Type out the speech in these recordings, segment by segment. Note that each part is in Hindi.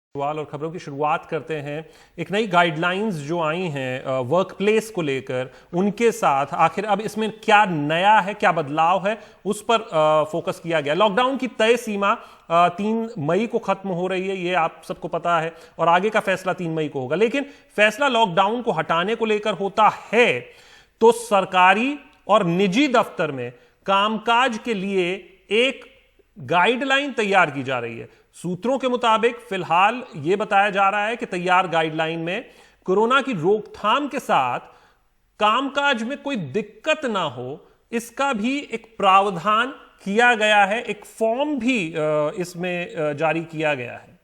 सवाल और खबरों की शुरुआत करते हैं। एक नई गाइडलाइंस जो आई हैं वर्क प्लेस को लेकर, उनके साथ आखिर अब इसमें क्या नया है, क्या बदलाव है, उस पर फोकस किया गया। लॉकडाउन की तय सीमा 3 मई को खत्म हो रही है, ये आप सबको पता है, और आगे का फैसला 3 मई को होगा। लेकिन फैसला लॉकडाउन को हटाने को लेकर होता है तो सरकारी और निजी दफ्तर में कामकाज के लिए एक गाइडलाइन तैयार की जा रही है। सूत्रों के मुताबिक फिलहाल यह बताया जा रहा है कि तैयार गाइडलाइन में कोरोना की रोकथाम के साथ कामकाज में कोई दिक्कत ना हो, इसका भी एक प्रावधान किया गया है। एक फॉर्म भी इसमें जारी किया गया है।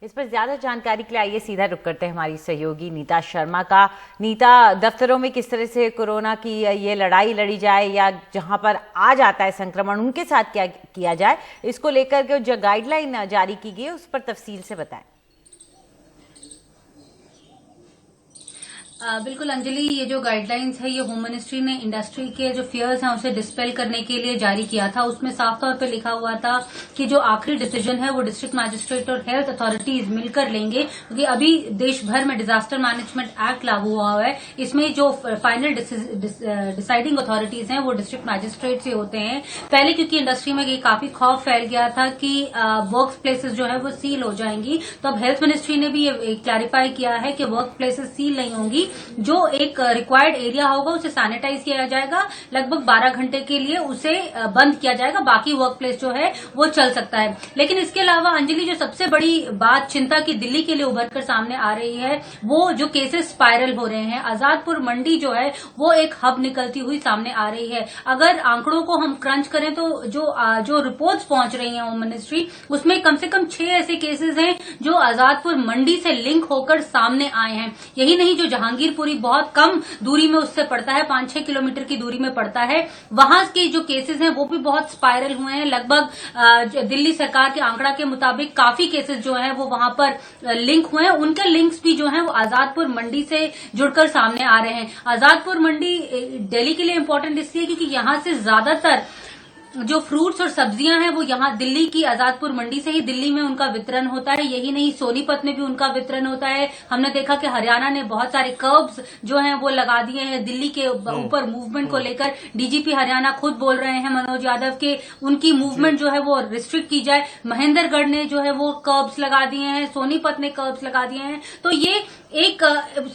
इस पर ज्यादा जानकारी के लिए आइए सीधा रुक करते हैं हमारी सहयोगी नीता शर्मा का। नीता, दफ्तरों में किस तरह से कोरोना की ये लड़ाई लड़ी जाए या जहां पर आ जाता है संक्रमण उनके साथ क्या किया जाए, इसको लेकर के जो गाइडलाइन जारी की गई है उस पर तफसील से बताएं। बिल्कुल अंजलि, ये जो गाइडलाइंस है ये होम मिनिस्ट्री ने इंडस्ट्री के जो फियर्स हैं उसे डिस्पेल करने के लिए जारी किया था। उसमें साफ तौर पे लिखा हुआ था कि जो आखिरी डिसीजन है वो डिस्ट्रिक्ट मैजिस्ट्रेट और हेल्थ अथॉरिटीज मिलकर लेंगे, क्योंकि अभी देश भर में डिजास्टर मैनेजमेंट एक्ट लागू हुआ है। इसमें जो फाइनल डिसाइडिंग अथॉरिटीज हैं वो डिस्ट्रिक्ट मैजिस्ट्रेट से होते हैं। पहले क्योंकि इंडस्ट्री में ये काफी खौफ फैल गया था कि वर्क प्लेसेस जो है वो सील हो जाएंगी, तो अब हेल्थ मिनिस्ट्री ने भी ये क्लैरिफाई किया है कि वर्क प्लेसेस सील नहीं होंगी। जो एक रिक्वायर्ड एरिया होगा उसे सैनिटाइज किया जाएगा, लगभग 12 घंटे के लिए उसे बंद किया जाएगा, बाकी वर्क प्लेस जो है वो चल सकता है। लेकिन इसके अलावा अंजलि, जो सबसे बड़ी बात चिंता की दिल्ली के लिए उभर कर सामने आ रही है वो जो केसेस स्पाइरल हो रहे हैं। आजादपुर मंडी जो है वो एक हब निकलती हुई सामने आ रही है। अगर आंकड़ों को हम क्रंच करें तो जो रिपोर्ट्स पहुंच रही है होम मिनिस्ट्री, उसमें कम से कम 6 ऐसे केसेस हैं जो आजादपुर मंडी से लिंक होकर सामने आए हैं। यही नहीं, जो जहांगीरपुरी बहुत कम दूरी में उससे पड़ता है, 5-6 किलोमीटर की दूरी में पड़ता है, वहां के जो केसेस हैं वो भी बहुत स्पाइरल हुए हैं। लगभग दिल्ली सरकार के आंकड़ा के मुताबिक काफी केसेस जो हैं वो वहां पर लिंक हुए हैं। उनके लिंक्स भी जो हैं वो आजादपुर मंडी से जुड़कर सामने आ रहे हैं। आजादपुर मंडी दिल्ली के लिए इंपॉर्टेंट इसलिए क्योंकि यहां से ज्यादातर जो फ्रूट्स और सब्जियां हैं वो यहाँ दिल्ली की आजादपुर मंडी से ही दिल्ली में उनका वितरण होता है। यही नहीं, सोनीपत में भी उनका वितरण होता है। हमने देखा कि हरियाणा ने बहुत सारे कर्ब्स जो हैं वो लगा दिए हैं दिल्ली के ऊपर मूवमेंट को लेकर। डीजीपी हरियाणा खुद बोल रहे हैं मनोज यादव के उनकी मूवमेंट जो है वो रिस्ट्रिक्ट की जाए। महेंद्रगढ़ ने जो है वो कर्ब्स लगा दिए हैं, सोनीपत ने कर्ब्स लगा दिए हैं। तो ये एक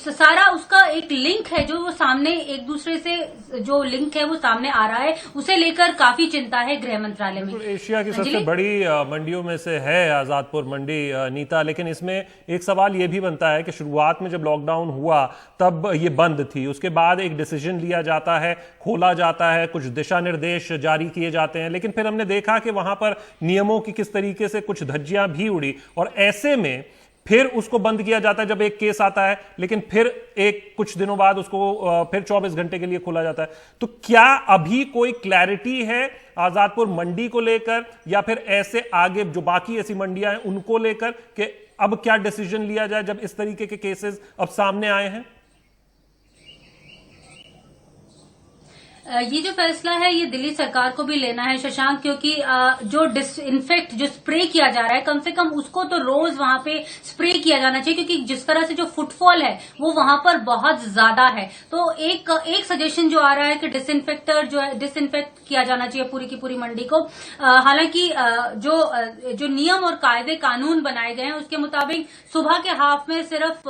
सारा उसका एक लिंक है जो वो सामने एक दूसरे से जो लिंक है वो सामने आ रहा है, उसे लेकर काफी चिंता है गृह मंत्रालय में। एशिया की सबसे बड़ी मंडियों में से है आजादपुर मंडी, नीता। लेकिन इसमें एक सवाल यह भी बनता है कि शुरुआत में जब लॉकडाउन हुआ तब ये बंद थी, उसके बाद एक डिसीजन लिया जाता है, खोला जाता है, कुछ दिशा निर्देश जारी किए जाते हैं, लेकिन फिर हमने देखा कि वहां पर नियमों की किस तरीके से कुछ धज्जियां भी उड़ी, और ऐसे में फिर उसको बंद किया जाता है जब एक केस आता है, लेकिन फिर एक कुछ दिनों बाद उसको फिर 24 घंटे के लिए खोला जाता है। तो क्या अभी कोई क्लैरिटी है आजादपुर मंडी को लेकर, या फिर ऐसे आगे जो बाकी ऐसी मंडियां हैं उनको लेकर कि अब क्या डिसीजन लिया जाए जब इस तरीके के केसेस अब सामने आए हैं? ये जो फैसला है ये दिल्ली सरकार को भी लेना है शशांक, क्योंकि जो डिसइंफेक्ट जो स्प्रे किया जा रहा है, कम से कम उसको तो रोज वहां पे स्प्रे किया जाना चाहिए, क्योंकि जिस तरह से जो फुटफॉल है वो वहां पर बहुत ज्यादा है। तो एक सजेशन जो आ रहा है कि डिसइंफेक्टर जो है डिसइंफेक्ट किया जाना चाहिए पूरी की पूरी मंडी को। हालांकि जो नियम और कायदे कानून बनाए गए हैं उसके मुताबिक सुबह के हाफ में सिर्फ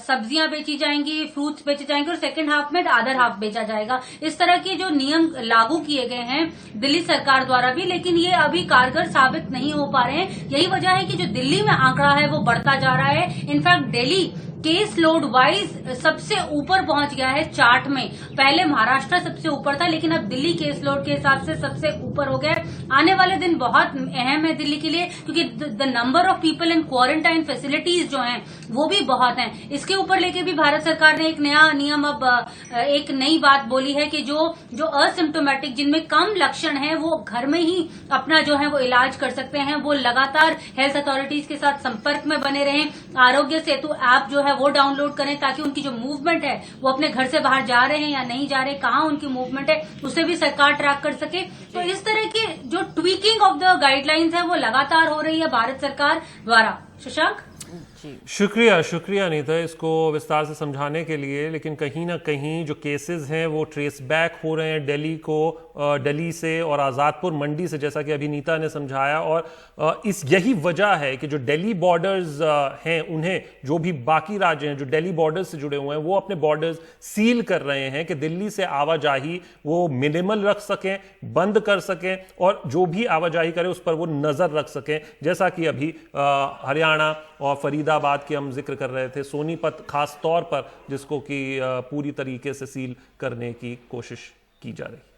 सब्जियां बेची जाएंगी, फ्रूट्स बेचे जाएंगे, और सेकेंड हाफ में अदर हाफ बेचा जाएगा। इस तरह के जो नियम लागू किए गए हैं दिल्ली सरकार द्वारा भी, लेकिन ये अभी कारगर साबित नहीं हो पा रहे हैं। यही वजह है कि जो दिल्ली में आंकड़ा है वो बढ़ता जा रहा है। In fact Delhi case load wise सबसे ऊपर पहुंच गया है चार्ट में। पहले महाराष्ट्र सबसे ऊपर था, लेकिन अब दिल्ली केस लोड के हिसाब से सबसे ऊपर हो गया। आने वाले दिन बहुत अहम है दिल्ली के लिए, क्योंकि the number of people in quarantine facilities जो हैं वो भी बहुत हैं। इसके ऊपर लेके भी भारत सरकार ने एक नया नियम, अब एक नई बात बोली है कि जो असिम्टोमेटिक, जिनमें कम लक्षण है, वो घर में ही अपना जो है वो इलाज कर सकते हैं। वो लगातार हेल्थ अथॉरिटीज के साथ संपर्क में बने रहें। आरोग्य सेतु ऐप जो है वो डाउनलोड करें, ताकि उनकी जो मूवमेंट है वो अपने घर से बाहर जा रहे हैं या नहीं जा रहे, कहाँ उनकी मूवमेंट है, उसे भी सरकार ट्रैक कर सके। तो इस तरह के जो ट्वीकिंग ऑफ द गाइडलाइंस है वो लगातार हो रही है भारत सरकार द्वारा। शशांक, शुक्रिया नीता इसको विस्तार से समझाने के लिए। लेकिन कहीं ना कहीं जो केसेस हैं वो ट्रेस बैक हो रहे हैं दिल्ली से और आज़ादपुर मंडी से, जैसा कि अभी नीता ने समझाया। और यही वजह है कि जो दिल्ली बॉर्डर्स हैं उन्हें, जो भी बाकी राज्य हैं जो दिल्ली बॉर्डर्स से जुड़े हुए हैं, वो अपने बॉर्डर्स सील कर रहे हैं कि दिल्ली से आवाजाही वो मिनिमल रख सकें, बंद कर सकें, और जो भी आवाजाही करे उस पर वो नजर रख सकें। जैसा कि अभी हरियाणा और फरीदाबाद के हम जिक्र कर रहे थे, सोनीपत खास तौर पर, जिसको कि पूरी तरीके से सील करने की कोशिश की जा रही है।